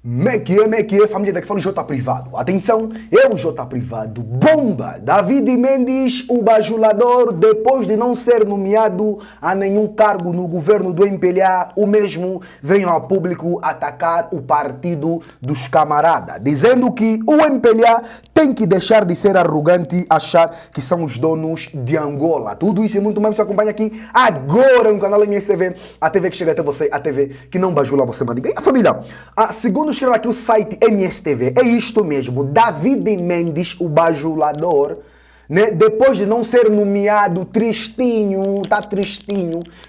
Meque, família daqui fala o J Privado. Atenção, é o J Privado. Bomba! David Mendes, o bajulador, depois de não ser nomeado a nenhum cargo no governo do MPLA, o mesmo veio ao público atacar o partido dos camaradas, dizendo que o MPLA tem que deixar de ser arrogante e achar que são os donos de Angola. Tudo isso e muito mais você acompanha aqui agora no canal MSTV, a TV que chega até você, a TV que não bajula você, mas ninguém. Família, segundo escreve aqui o site MSTV, é isto mesmo, David Mendes, o bajulador, né? Depois de não ser nomeado, tristinho,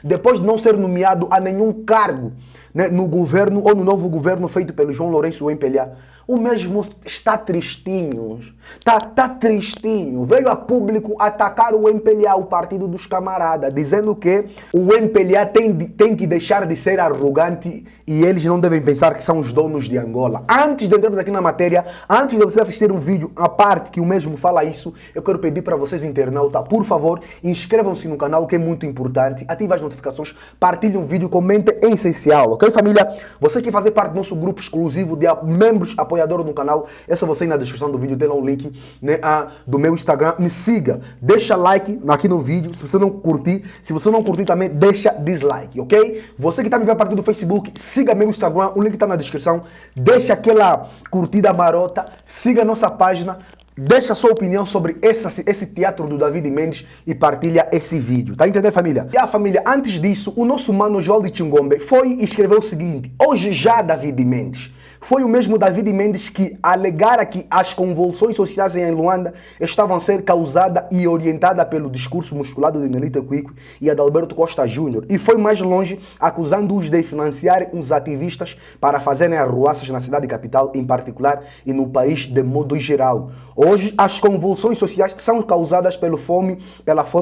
depois de não ser nomeado a nenhum cargo, né, no governo ou no novo governo feito pelo João Lourenço, o MPLA, o mesmo está tristinho, tá tristinho. Veio a público atacar o MPLA, o partido dos camaradas, dizendo que o MPLA tem que deixar de ser arrogante e eles não devem pensar que são os donos de Angola. Antes de entrarmos aqui na matéria, antes de você assistir um vídeo à parte que o mesmo fala isso, eu quero pedir para vocês, internauta, por favor, inscrevam-se no canal, que é muito importante, ativem as notificações, partilhem o vídeo, comentem, é essencial, ok, família? Você quer fazer parte do nosso grupo exclusivo de membros apoiadores no canal, é só você ir na descrição do vídeo, tem lá um link, né, do meu Instagram, me siga, deixa like aqui no vídeo, se você não curtir, se você não curtir também, deixa dislike, ok? Você que está me vendo a partir do Facebook, siga meu Instagram, o link está na descrição, deixa aquela curtida marota, siga a nossa página, deixa a sua opinião sobre esse teatro do David Mendes e partilha esse vídeo. Tá entendendo, família? E a família, antes disso, o nosso mano Oswaldo Chingombe foi escrever o seguinte: hoje já David Mendes. Foi o mesmo David Mendes que alegara que as convulsões sociais em Luanda estavam a ser causadas e orientadas pelo discurso musculado de Nelita Quique e Adalberto Costa Júnior. E foi mais longe, acusando-os de financiarem os ativistas para fazerem arruaças na cidade capital em particular e no país de modo geral. Hoje, as convulsões sociais são causadas pela fome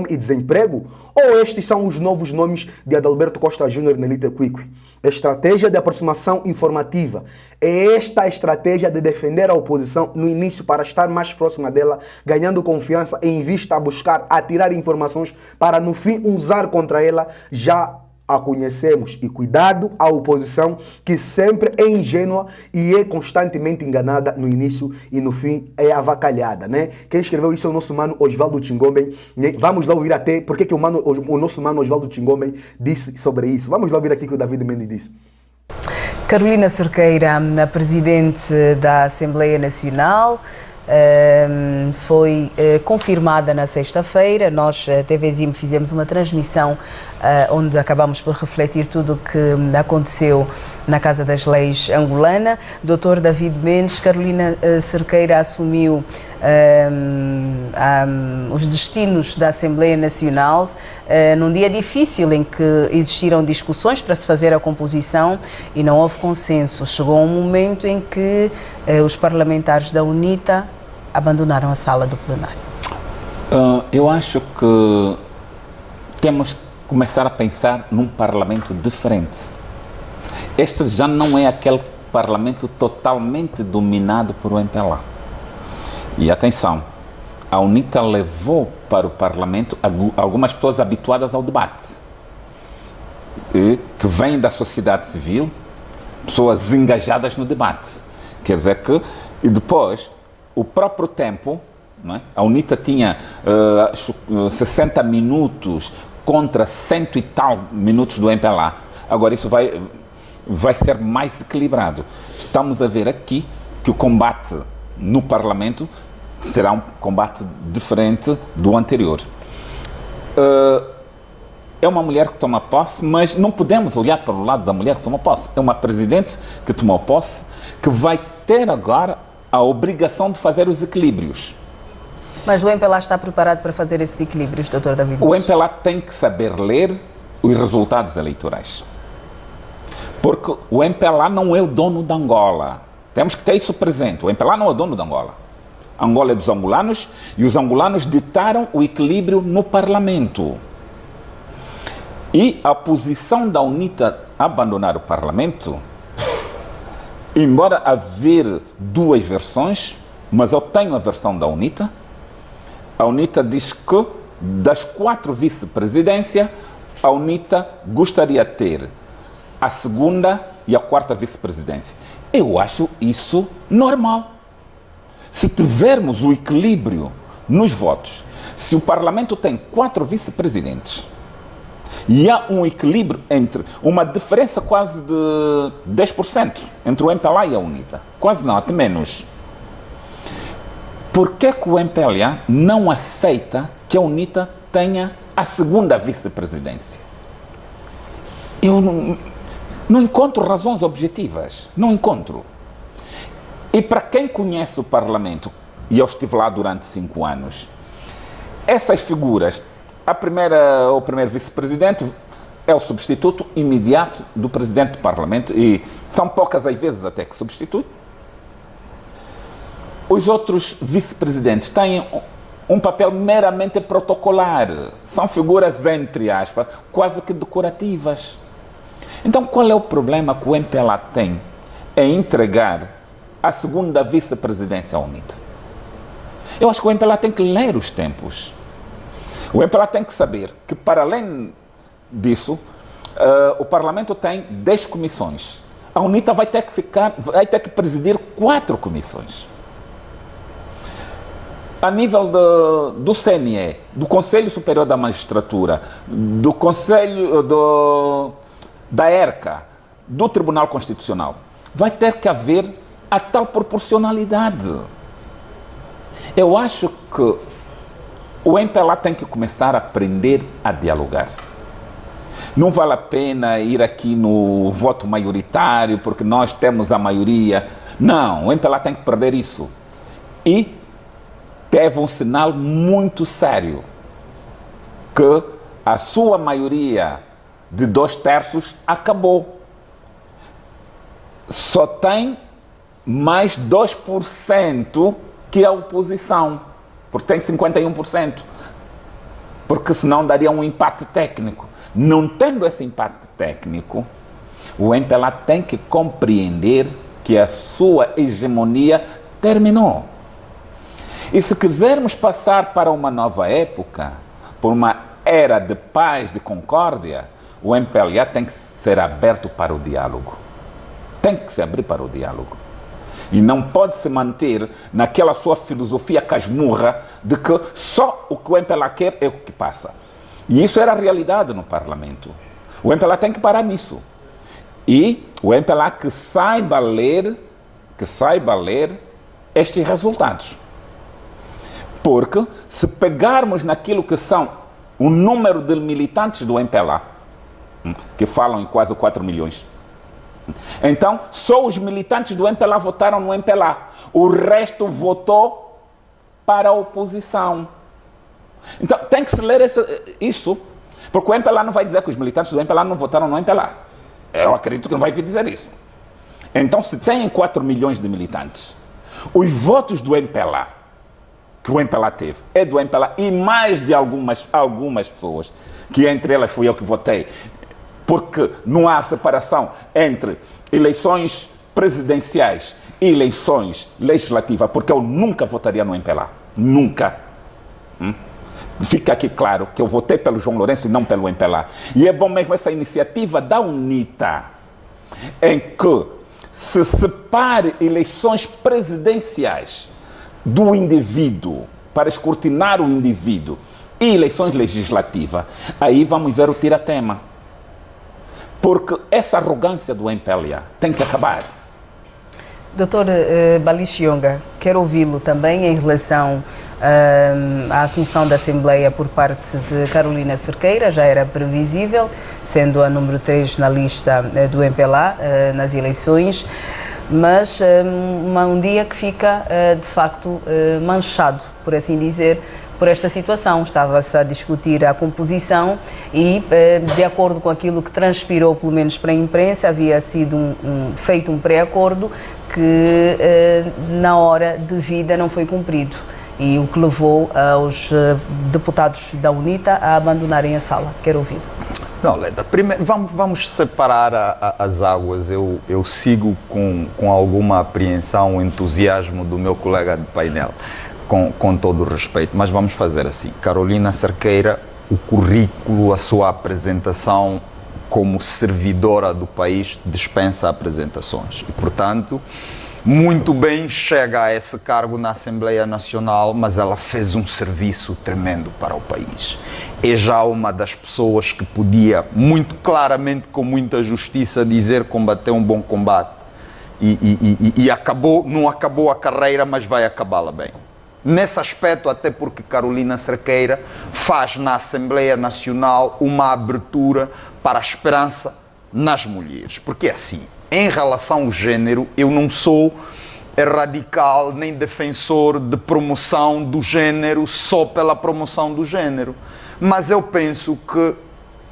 e desemprego? Ou estes são os novos nomes de Adalberto Costa Júnior e Nelita Quique? Estratégia de aproximação informativa. É esta a estratégia de defender a oposição no início para estar mais próxima dela, ganhando confiança em vista a buscar atirar informações para no fim usar contra ela. Já a conhecemos. E cuidado à oposição, que sempre é ingênua e é constantemente enganada no início e no fim é avacalhada, né? Quem escreveu isso é o nosso mano Oswaldo Chingombe, né? Vamos lá ouvir até porque que o nosso mano Oswaldo Chingombe disse sobre isso. Vamos lá ouvir aqui o que o David Mendes disse. Carolina Cerqueira, a presidente da Assembleia Nacional, foi confirmada na sexta-feira. Nós, TV Zim, fizemos uma transmissão onde acabamos por refletir tudo o que aconteceu na Casa das Leis angolana. Dr. David Mendes, Carolina Cerqueira assumiu os destinos da Assembleia Nacional num dia difícil em que existiram discussões para se fazer a composição e não houve consenso. Chegou um momento em que os parlamentares da UNITA abandonaram a sala do plenário. Eu acho que temos que começar a pensar num parlamento diferente. Este já não é aquele parlamento totalmente dominado por o MPLA. E atenção, a UNITA levou para o parlamento algumas pessoas habituadas ao debate, que vêm da sociedade civil, pessoas engajadas no debate. Quer dizer que, e depois, o próprio tempo, não é? A UNITA tinha 60 minutos contra 100 e tal minutos do MPLA. Agora isso vai ser mais equilibrado. Estamos a ver aqui que o combate no Parlamento será um combate diferente do anterior. É uma mulher que toma posse, mas não podemos olhar para o lado da mulher que toma posse. É uma presidente que tomou posse, que vai ter agora a obrigação de fazer os equilíbrios. Mas o MPLA está preparado para fazer esses equilíbrios, Dr. David? O MPLA tem que saber ler os resultados eleitorais. Porque o MPLA não é o dono da Angola. Temos que ter isso presente. O MPLA não é o dono da Angola. A Angola é dos angolanos e os angolanos ditaram o equilíbrio no Parlamento. E a posição da UNITA a abandonar o Parlamento, embora haver duas versões, mas eu tenho a versão da UNITA. A UNITA diz que das 4 vice-presidências, a UNITA gostaria de ter a segunda e a 4ª vice-presidência. Eu acho isso normal. Se tivermos o equilíbrio nos votos, se o Parlamento tem 4 vice-presidentes e há um equilíbrio entre uma diferença quase de 10% entre o MPLA e a UNITA, quase não, até menos. Por que o MPLA não aceita que a UNITA tenha a segunda vice-presidência? Eu não encontro razões objetivas, não encontro. E para quem conhece o Parlamento, e eu estive lá durante 5 anos, essas figuras, o primeiro vice-presidente é o substituto imediato do presidente do Parlamento, e são poucas as vezes até que substitui. Os outros vice-presidentes têm um papel meramente protocolar, são figuras, entre aspas, quase que decorativas. Então, qual é o problema que o MPLA tem em entregar a segunda vice-presidência à UNITA? Eu acho que o MPLA tem que ler os tempos. O MPLA tem que saber que, para além disso, o Parlamento tem 10 comissões. A UNITA vai ter que presidir 4 comissões. A nível do CNE, do Conselho Superior da Magistratura, do Conselho da ERCA, do Tribunal Constitucional, vai ter que haver a tal proporcionalidade. Eu acho que o MPLA tem que começar a aprender a dialogar. Não vale a pena ir aqui no voto maioritário, porque nós temos a maioria. Não, o MPLA tem que perder isso. E teve um sinal muito sério, que a sua maioria de 2/3 acabou. Só tem mais 2% que a oposição, porque tem 51%, porque senão daria um empate técnico. Não tendo esse empate técnico, o MPLA tem que compreender que a sua hegemonia terminou. E se quisermos passar para uma nova época, por uma era de paz, de concórdia, o MPLA tem que ser aberto para o diálogo. Tem que se abrir para o diálogo. E não pode se manter naquela sua filosofia casmurra de que só o que o MPLA quer é o que passa. E isso era a realidade no Parlamento. O MPLA tem que parar nisso. E o MPLA que saiba ler estes resultados. Porque se pegarmos naquilo que são o número de militantes do MPLA, que falam em quase 4 milhões, então só os militantes do MPLA votaram no MPLA. O resto votou para a oposição. Então tem que se ler isso, porque o MPLA não vai dizer que os militantes do MPLA não votaram no MPLA. Eu acredito que não vai vir dizer isso. Então, se tem 4 milhões de militantes, os votos do MPLA, que o MPLA teve, é do MPLA e mais de algumas pessoas, que entre elas fui eu que votei, porque não há separação entre eleições presidenciais e eleições legislativas, porque eu nunca votaria no MPLA. Nunca. Fica aqui claro que eu votei pelo João Lourenço e não pelo MPLA. E é bom mesmo essa iniciativa da UNITA, em que se separe eleições presidenciais do indivíduo, para escrutinar o indivíduo, e eleições legislativas. Aí vamos ver o tira-tema. Porque essa arrogância do MPLA tem que acabar. Doutor Balixionga, quero ouvi-lo também em relação à assunção da Assembleia por parte de Carolina Cerqueira. Já era previsível, sendo a número 3 na lista do MPLA nas eleições, mas um dia que fica de facto manchado, por assim dizer, por esta situação. Estava-se a discutir a composição e, de acordo com aquilo que transpirou, pelo menos para a imprensa, havia sido feito um pré-acordo que na hora devida não foi cumprido, e o que levou aos deputados da UNITA a abandonarem a sala. Quero ouvir. Não, Leda, primeiro vamos separar as águas. Eu sigo com alguma apreensão o entusiasmo do meu colega de painel, com todo o respeito, mas vamos fazer assim. Carolina Cerqueira, o currículo, a sua apresentação como servidora do país, dispensa apresentações. E, portanto, muito bem chega a esse cargo na Assembleia Nacional, mas ela fez um serviço tremendo para o país. É já uma das pessoas que podia, muito claramente, com muita justiça, dizer combater um bom combate. E não acabou a carreira, mas vai acabá-la bem. Nesse aspecto, até porque Carolina Cerqueira faz na Assembleia Nacional uma abertura para a esperança nas mulheres. Porque assim, em relação ao género, eu não sou radical nem defensor de promoção do género só pela promoção do género. Mas eu penso que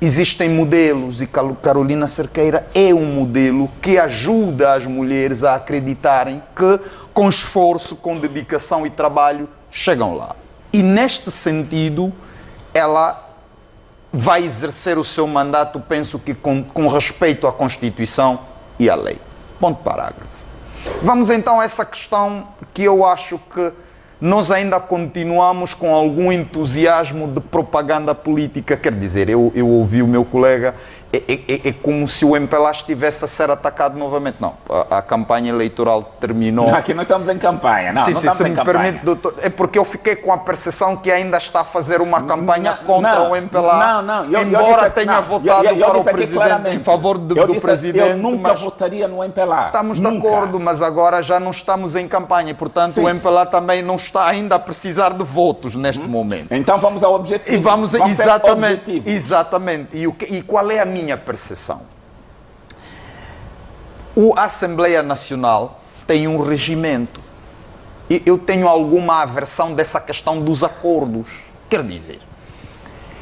existem modelos e Carolina Cerqueira é um modelo que ajuda as mulheres a acreditarem que, com esforço, com dedicação e trabalho, chegam lá. E neste sentido, ela vai exercer o seu mandato, penso que com respeito à Constituição e à lei. Ponto parágrafo. Vamos então a essa questão que eu acho que nós ainda continuamos com algum entusiasmo de propaganda política. Quer dizer, eu ouvi o meu colega, é como se o MPLA estivesse a ser atacado novamente. Não, a campanha eleitoral terminou. Não, aqui não estamos em campanha, não, sim, não sim, estamos se em me campanha. permite, doutor, é porque eu fiquei com a percepção que ainda está a fazer uma campanha contra o MPLA, embora tenha votado para o presidente, em favor do presidente. Eu nunca votaria no MPLA. Estamos de acordo, mas agora já não estamos em campanha, portanto o MPLA também não está ainda a precisar de votos neste momento. Então vamos ao objetivo. E vamos exatamente. Exatamente. E qual é a minha percepção? A Assembleia Nacional tem um regimento. E eu tenho alguma aversão dessa questão dos acordos. Quer dizer,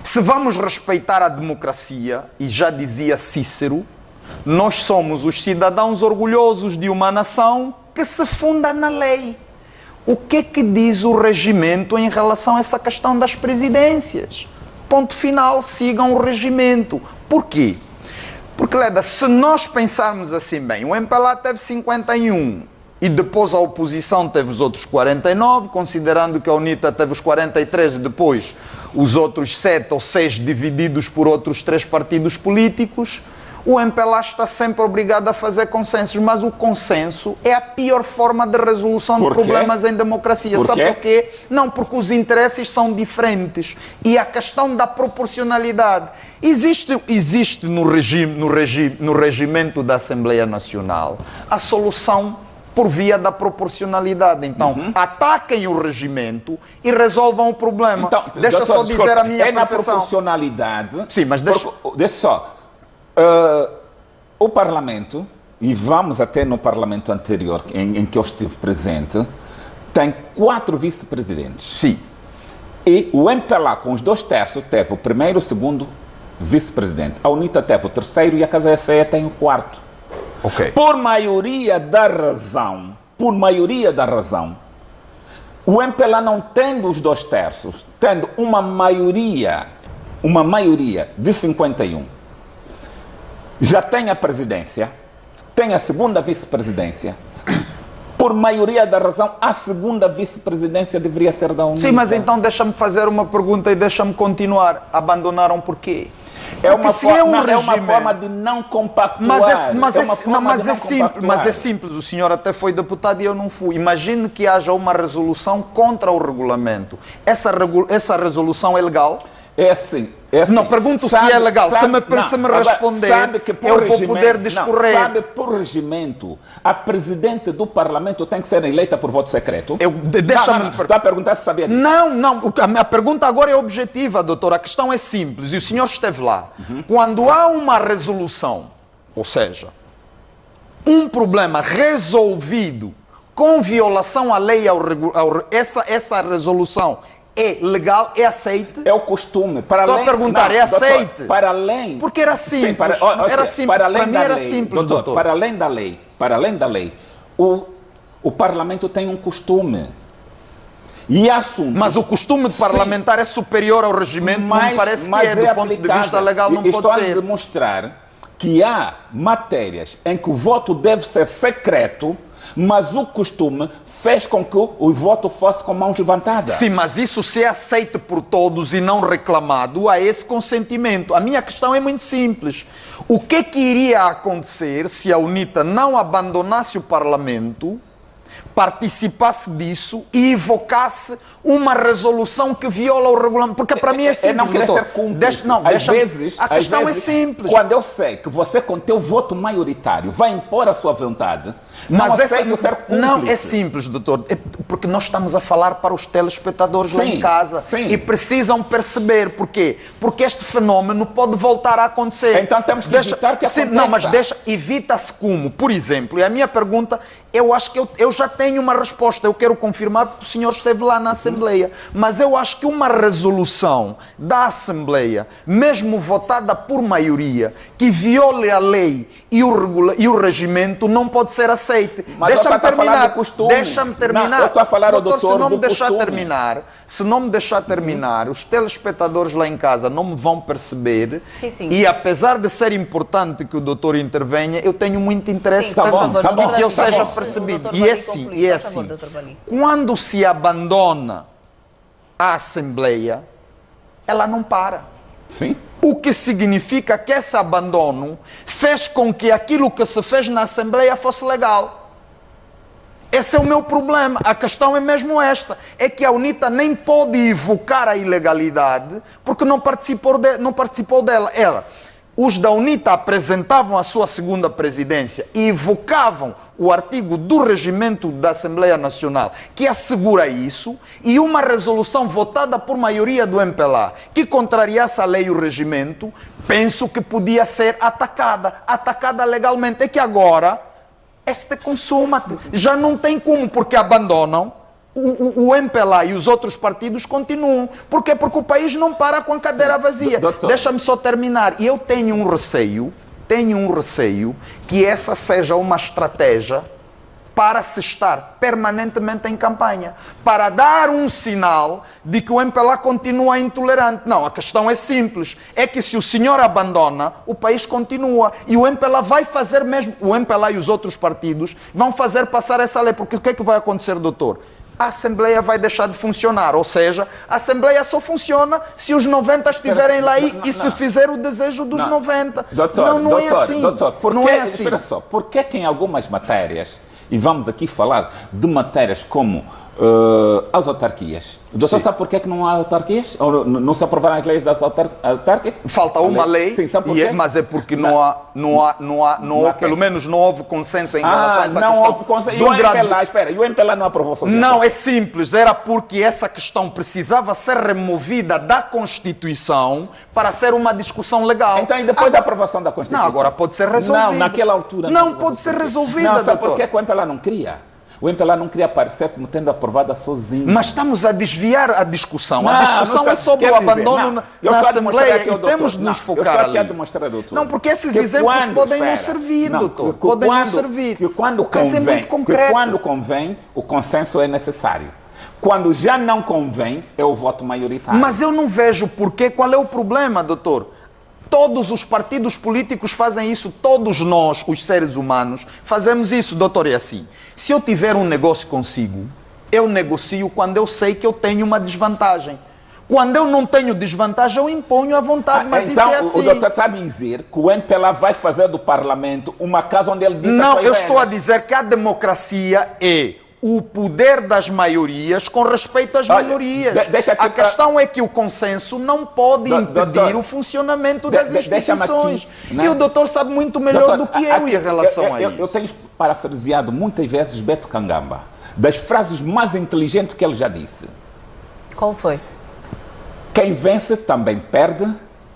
se vamos respeitar a democracia, e já dizia Cícero, nós somos os cidadãos orgulhosos de uma nação que se funda na lei. O que é que diz o regimento em relação a essa questão das presidências? Ponto final, sigam o regimento. Por quê? Porque, Leda, se nós pensarmos assim bem, o MPLA teve 51 e depois a oposição teve os outros 49, considerando que a UNITA teve os 43 e depois os outros 7 ou 6 divididos por outros 3 partidos políticos, o MPLA está sempre obrigado a fazer consensos, mas o consenso é a pior forma de resolução de problemas em democracia. Sabe porquê? Não, porque os interesses são diferentes. E a questão da proporcionalidade. Existe no regimento da Assembleia Nacional a solução por via da proporcionalidade. Então, ataquem o regimento e resolvam o problema. Então, deixa doutor, só dizer a minha percepção. Na proporcionalidade... Sim, mas deixa só... o Parlamento, e vamos até no Parlamento anterior em que eu estive presente, tem 4 vice-presidentes. Sim. E o MPLA, com os 2/3, teve o primeiro e o segundo vice-presidente. A UNITA teve o terceiro e a Casa SE tem o 4º. Ok. Por maioria da razão, o MPLA não tendo os 2/3, tendo uma maioria de 51, já tem a presidência, tem a segunda vice-presidência. Por maioria da razão, a segunda vice-presidência deveria ser da UNITA. Sim, mas então deixa-me fazer uma pergunta e deixa-me continuar. Abandonaram por quê? É uma forma de não compactuar. Mas é simples. O senhor até foi deputado e eu não fui. Imagine que haja uma resolução contra o regulamento. Essa resolução é legal? É assim. Não, pergunto se é legal. Se me responder, eu vou poder discorrer. Sabe, por regimento, a presidente do Parlamento tem que ser eleita por voto secreto? Estou a perguntar se sabia disso. Não. A minha pergunta agora é objetiva, doutor. A questão é simples. E o senhor esteve lá. Quando há uma resolução, ou seja, um problema resolvido com violação à lei, essa resolução é legal, é aceite? É o costume. Estou a perguntar, é aceite? Doutor, para além... Porque era simples. Para mim era simples, doutor. Para além da lei, o Parlamento tem um costume. E assunto... Mas o costume parlamentar é superior ao regimento, não me parece que é, do ponto de vista legal, não pode ser. Estou a demonstrar que há matérias em que o voto deve ser secreto, Mas o costume fez com que o voto fosse com mãos levantadas. Sim, mas isso se aceite por todos e não reclamado, há esse consentimento. A minha questão é muito simples. O que iria acontecer se a UNITA não abandonasse o Parlamento, participasse disso e evocasse uma resolução que viola o regulamento? Porque para mim é simples, não querer doutor. ser cúmplice. A questão é simples. Quando eu sei que você, com teu voto maioritário, vai impor a sua vontade, mas não é simples, doutor, porque nós estamos a falar para os telespectadores lá em casa e precisam perceber porquê. Porque este fenômeno pode voltar a acontecer. Então temos que evitar que aconteça. Não, mas evita-se como? Por exemplo, e a minha pergunta, eu acho que eu já tenho uma resposta, eu quero confirmar porque o senhor esteve lá na Assembleia, mas eu acho que uma resolução da Assembleia, mesmo votada por maioria, que viole a lei e o regimento, não pode ser aceita. Deixa-me terminar. Deixa-me terminar. Não, eu estou a falar ao doutor, se não me deixar terminar, se não me deixar terminar, os telespectadores lá em casa não me vão perceber. Sim. E apesar de ser importante que o doutor intervenha, eu tenho muito interesse que eu seja percebido. E é assim. Quando se abandona a Assembleia, ela não para. Sim. O que significa que esse abandono fez com que aquilo que se fez na Assembleia fosse legal. Esse é o meu problema. A questão é mesmo esta. É que a UNITA nem pode evocar a ilegalidade porque não participou dela. Os da UNITA apresentavam a sua segunda presidência e evocavam o artigo do regimento da Assembleia Nacional que assegura isso, e uma resolução votada por maioria do MPLA que contrariasse a lei e o regimento, penso que podia ser atacada legalmente. É que agora este consuma já não tem como, porque abandonam. O MPLA e os outros partidos continuam. Por quê? Porque o país não para com a cadeira vazia. Deixa-me só terminar. E eu tenho um receio que essa seja uma estratégia para se estar permanentemente em campanha, para dar um sinal de que o MPLA continua intolerante. Não, a questão é simples. É que se o senhor abandona, o país continua. E o MPLA vai fazer mesmo, o MPLA e os outros partidos vão fazer passar essa lei. Porque o que é que vai acontecer, doutor? A Assembleia vai deixar de funcionar. Ou seja, a Assembleia só funciona se os 90 estiverem lá e se fizer o desejo dos 90. Não é assim. Não é assim. Espera só, por que em algumas matérias, e vamos aqui falar de matérias como as autarquias. O doutor sabe porquê que não há autarquias? Ou não se aprovaram as leis das autarquias? Falta uma lei, sim, sabe porquê? Mas é porque não há, pelo menos não houve consenso em relação a essa questão. Não houve consenso. E o MPLA não aprovou sobre isso? Não, é simples. Era porque essa questão precisava ser removida da Constituição para ser uma discussão legal. Então, e depois da aprovação da Constituição? Não, agora pode ser resolvida. Não, naquela altura não pode ser resolvida, doutor. Sabe porquê que o MPLA não queria? O MPLA não queria aparecer como tendo aprovada sozinho. Mas estamos a desviar a discussão. A discussão é sobre o abandono na Assembleia e temos de nos focar ali. Não, porque esses exemplos podem não servir, doutor. Podem não servir. Quando convém, o consenso é necessário. Quando já não convém, é o voto maioritário. Mas eu não vejo porquê. Qual é o problema, doutor? Todos os partidos políticos fazem isso, todos nós, os seres humanos, fazemos isso, doutor, é assim. Se eu tiver um negócio consigo, eu negocio quando eu sei que eu tenho uma desvantagem. Quando eu não tenho desvantagem, eu imponho à vontade, mas então, isso é assim. O doutor está a dizer que o MPLA vai fazer do Parlamento uma casa onde ele dita... Não, eu estou a dizer que a democracia é o poder das maiorias com respeito às minorias. A questão é que o consenso não pode impedir o funcionamento das instituições. E o doutor sabe muito melhor do que eu em relação a isso. Eu tenho parafraseado muitas vezes Beto Kangamba, das frases mais inteligentes que ele já disse. Qual foi? Quem vence também perde.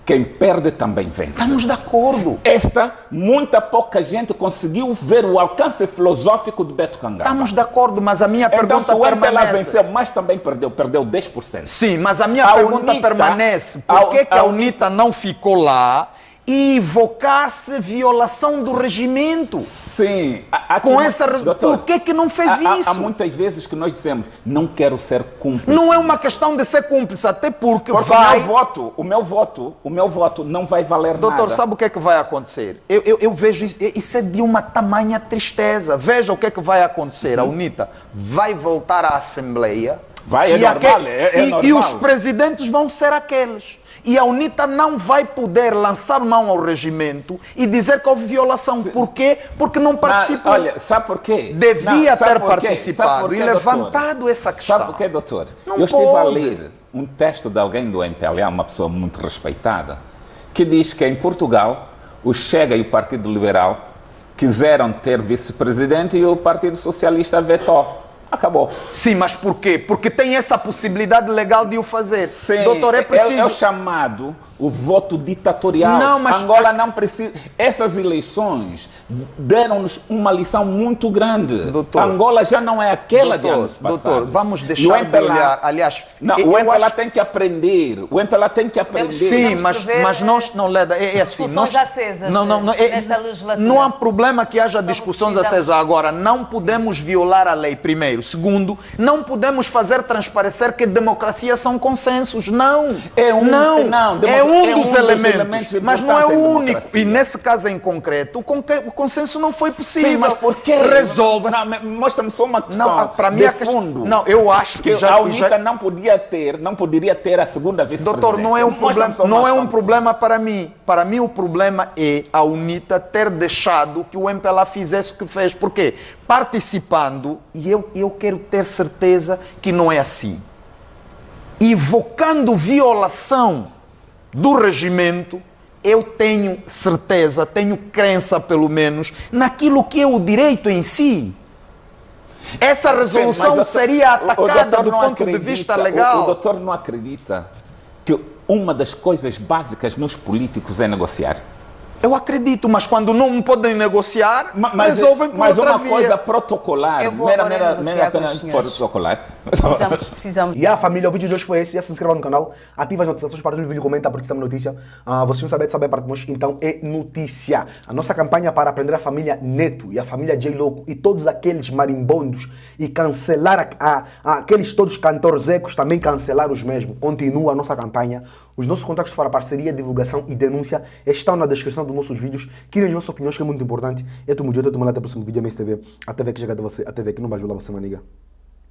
Quem perde também vence. Estamos de acordo. Muita pouca gente conseguiu ver o alcance filosófico de Beto Kangamba. Estamos de acordo, mas a minha pergunta permanece. Então, o MPLA venceu, mas também perdeu 10%. Sim, mas a minha pergunta permanece. Por que a UNITA não ficou lá e invocasse violação do regimento. Sim. Com essa doutor, por que não fez isso? Há muitas vezes que nós dizemos, não quero ser cúmplice. Não é uma questão de ser cúmplice, até porque vai... o meu voto não vai valer nada. Doutor, sabe o que é que vai acontecer? Eu vejo isso é de uma tamanha tristeza. Veja o que é que vai acontecer. A UNITA vai voltar à Assembleia. Vai, é normal, e os presidentes vão ser aqueles. E a UNITA não vai poder lançar mão ao regimento e dizer que houve violação. Por quê? Porque não participou. Olha, sabe por quê? Devia ter participado e levantado essa questão. Sabe por quê, doutor? Não Eu estive pode. a ler um texto de alguém do MPLA, uma pessoa muito respeitada, que diz que em Portugal o Chega e o Partido Liberal quiseram ter vice-presidente e o Partido Socialista vetou. Acabou. Sim, mas por quê? Porque tem essa possibilidade legal de o fazer. Sim, doutor, é preciso... É o chamado o voto ditatorial. Não, mas... Angola não precisa... Essas eleições deram-nos uma lição muito grande. Doutor, Angola já não é aquela de anos passados. Doutor, vamos deixar de olhar... Aliás... Não, o MPLA tem que aprender. O MPLA tem que aprender. Sim, mas nós... Não, Leda, é assim... Discussões acesas nesta legislatura. Não há problema que haja discussões acesas agora. Não podemos violar a lei, primeiro. Segundo, não podemos fazer transparecer que democracia são consensos. Não. É um dos elementos, mas não é o único. E nesse caso em concreto, o consenso não foi possível. Sim, mas por quê? Resolva. Mostra-me só uma questão. Não, para mim de fundo. Não, eu acho que a UNITA não poderia ter a segunda vice-presidência. Doutor, não é um problema. Não é um problema para mim. Para mim o problema é a UNITA ter deixado que o MPLA fizesse o que fez. Por quê? Participando, e eu quero ter certeza que não é assim. Invocando violação do regimento, eu tenho certeza, tenho crença pelo menos, naquilo que é o direito em si. Essa resolução seria atacada do ponto de vista legal. O doutor não acredita que uma das coisas básicas nos políticos é negociar? Eu acredito, mas quando não podem negociar, resolvem por outra via. Mas uma coisa protocolar, eu vou apenas protocolar. Precisamos. E a família, o vídeo de hoje foi esse. Já se inscreva no canal, ativa as notificações, partilha o vídeo, comenta porque estamos notícia. Vocês não sabem parte de nós, então é notícia. A nossa campanha para aprender a família Neto e a família J Louco e todos aqueles marimbondos e cancelar aqueles todos cantores ecos, também cancelar os mesmos. Continua a nossa campanha. Os nossos contactos para parceria, divulgação e denúncia estão na descrição dos nossos vídeos. Querem as vossas opiniões, que é muito importante. É tudo muito, até o próximo vídeo, MSTV. A TV que chega de você, a TV que não vai ajudar você, maniga.